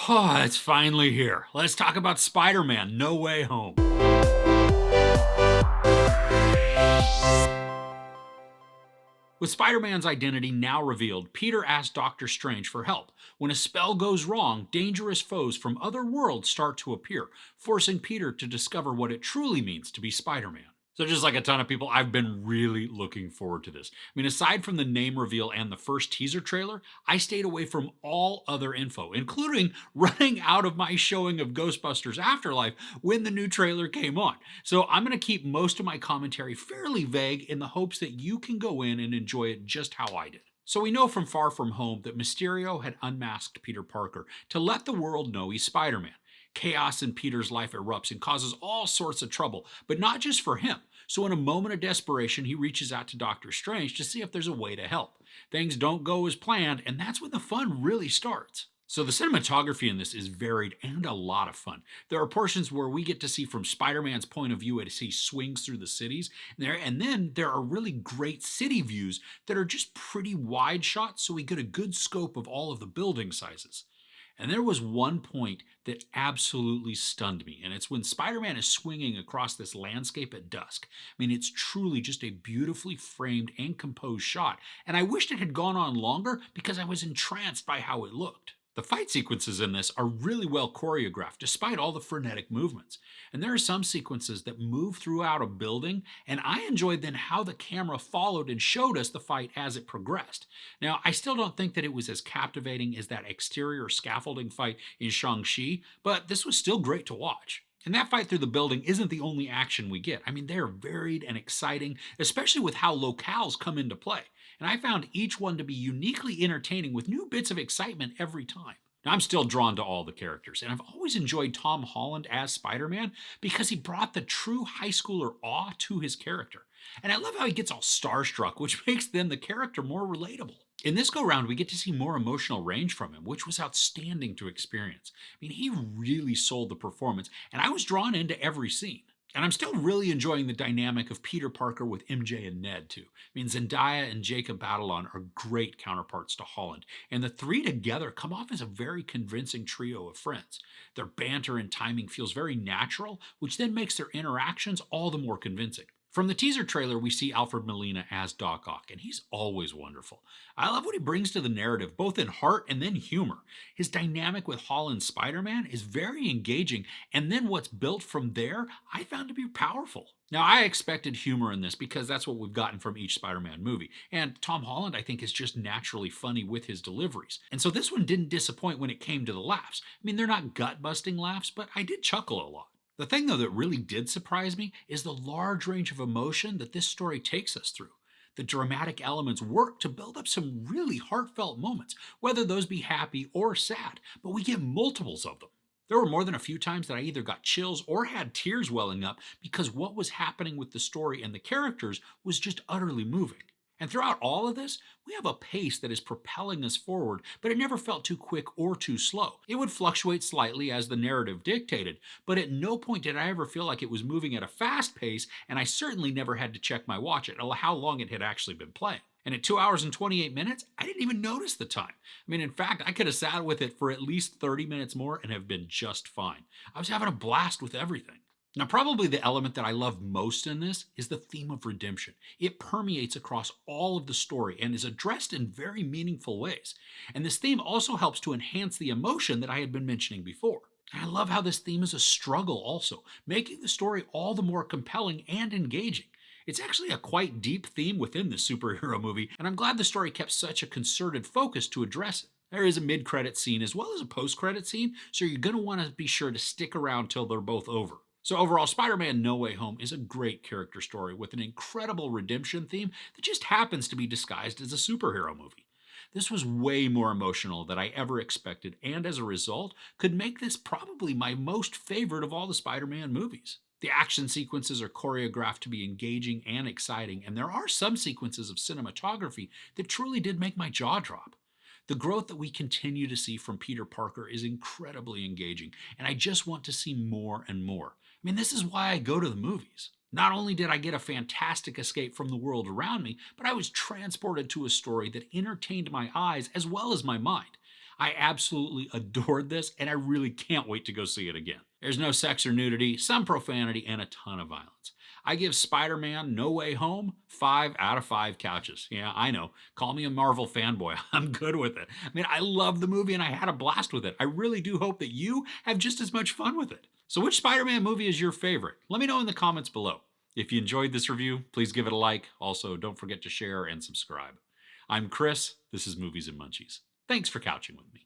Oh, it's finally here. Let's talk about Spider-Man: No Way Home. With Spider-Man's identity now revealed, Peter asks Doctor Strange for help. When a spell goes wrong, dangerous foes from other worlds start to appear, forcing Peter to discover what it truly means to be Spider-Man. So, just like a ton of people, I've been really looking forward to this. I mean, aside from the name reveal and the first teaser trailer, I stayed away from all other info, including running out of my showing of Ghostbusters Afterlife when the new trailer came on. So, I'm going to keep most of my commentary fairly vague in the hopes that you can go in and enjoy it just how I did. So we know from Far From Home that Mysterio had unmasked Peter Parker to let the world know he's Spider-Man. Chaos in Peter's life erupts and causes all sorts of trouble, but not just for him. So in a moment of desperation, he reaches out to Doctor Strange to see if there's a way to help. Things don't go as planned, and that's when the fun really starts. So the cinematography in this is varied and a lot of fun. There are portions where we get to see from Spider-Man's point of view as he swings through the cities, and then there are really great city views that are just pretty wide shots, so we get a good scope of all of the building sizes. And there was one point that absolutely stunned me, and it's when Spider-Man is swinging across this landscape at dusk. I mean, it's truly just a beautifully framed and composed shot, and I wished it had gone on longer because I was entranced by how it looked. The fight sequences in this are really well choreographed despite all the frenetic movements. And there are some sequences that move throughout a building, and I enjoyed then how the camera followed and showed us the fight as it progressed. Now, I still don't think that it was as captivating as that exterior scaffolding fight in Shang-Chi, but this was still great to watch. And that fight through the building isn't the only action we get. I mean, they're varied and exciting, especially with how locales come into play. And I found each one to be uniquely entertaining with new bits of excitement every time. Now, I'm still drawn to all the characters, and I've always enjoyed Tom Holland as Spider-Man because he brought the true high schooler awe to his character. And I love how he gets all starstruck, which makes then the character more relatable. In this go round, we get to see more emotional range from him, which was outstanding to experience. I mean, he really sold the performance, and I was drawn into every scene. And I'm still really enjoying the dynamic of Peter Parker with MJ and Ned, too. I mean, Zendaya and Jacob Batalon are great counterparts to Holland, and the three together come off as a very convincing trio of friends. Their banter and timing feels very natural, which then makes their interactions all the more convincing. From the teaser trailer, we see Alfred Molina as Doc Ock, and he's always wonderful. I love what he brings to the narrative, both in heart and then humor. His dynamic with Holland's Spider-Man is very engaging, and then what's built from there, I found to be powerful. Now, I expected humor in this because that's what we've gotten from each Spider-Man movie, and Tom Holland, I think, is just naturally funny with his deliveries. And so this one didn't disappoint when it came to the laughs. I mean, they're not gut-busting laughs, but I did chuckle a lot. The thing, though, that really did surprise me is the large range of emotion that this story takes us through. The dramatic elements work to build up some really heartfelt moments, whether those be happy or sad, but we get multiples of them. There were more than a few times that I either got chills or had tears welling up because what was happening with the story and the characters was just utterly moving. And throughout all of this, we have a pace that is propelling us forward, but it never felt too quick or too slow. It would fluctuate slightly as the narrative dictated, but at no point did I ever feel like it was moving at a fast pace, and I certainly never had to check my watch at how long it had actually been playing. And at 2 hours and 28 minutes, I didn't even notice the time. I mean, in fact, I could have sat with it for at least 30 minutes more and have been just fine. I was having a blast with everything. Now, probably the element that I love most in this is the theme of redemption. It permeates across all of the story and is addressed in very meaningful ways. And this theme also helps to enhance the emotion that I had been mentioning before. And I love how this theme is a struggle also, making the story all the more compelling and engaging. It's actually a quite deep theme within the superhero movie, and I'm glad the story kept such a concerted focus to address it. There is a mid-credit scene as well as a post-credit scene, so you're going to want to be sure to stick around till they're both over. So overall, Spider-Man: No Way Home is a great character story with an incredible redemption theme that just happens to be disguised as a superhero movie. This was way more emotional than I ever expected, and as a result, could make this probably my most favorite of all the Spider-Man movies. The action sequences are choreographed to be engaging and exciting, and there are some sequences of cinematography that truly did make my jaw drop. The growth that we continue to see from Peter Parker is incredibly engaging, and I just want to see more and more. I mean, this is why I go to the movies. Not only did I get a fantastic escape from the world around me, but I was transported to a story that entertained my eyes as well as my mind. I absolutely adored this, and I really can't wait to go see it again. There's no sex or nudity, some profanity, and a ton of violence. I give Spider Man No Way Home 5 out of 5 couches. Yeah, I know. Call me a Marvel fanboy. I'm good with it. I mean, I love the movie and I had a blast with it. I really do hope that you have just as much fun with it. So, which Spider Man movie is your favorite? Let me know in the comments below. If you enjoyed this review, please give it a like. Also, don't forget to share and subscribe. I'm Chris. This is Movies and Munchies. Thanks for couching with me.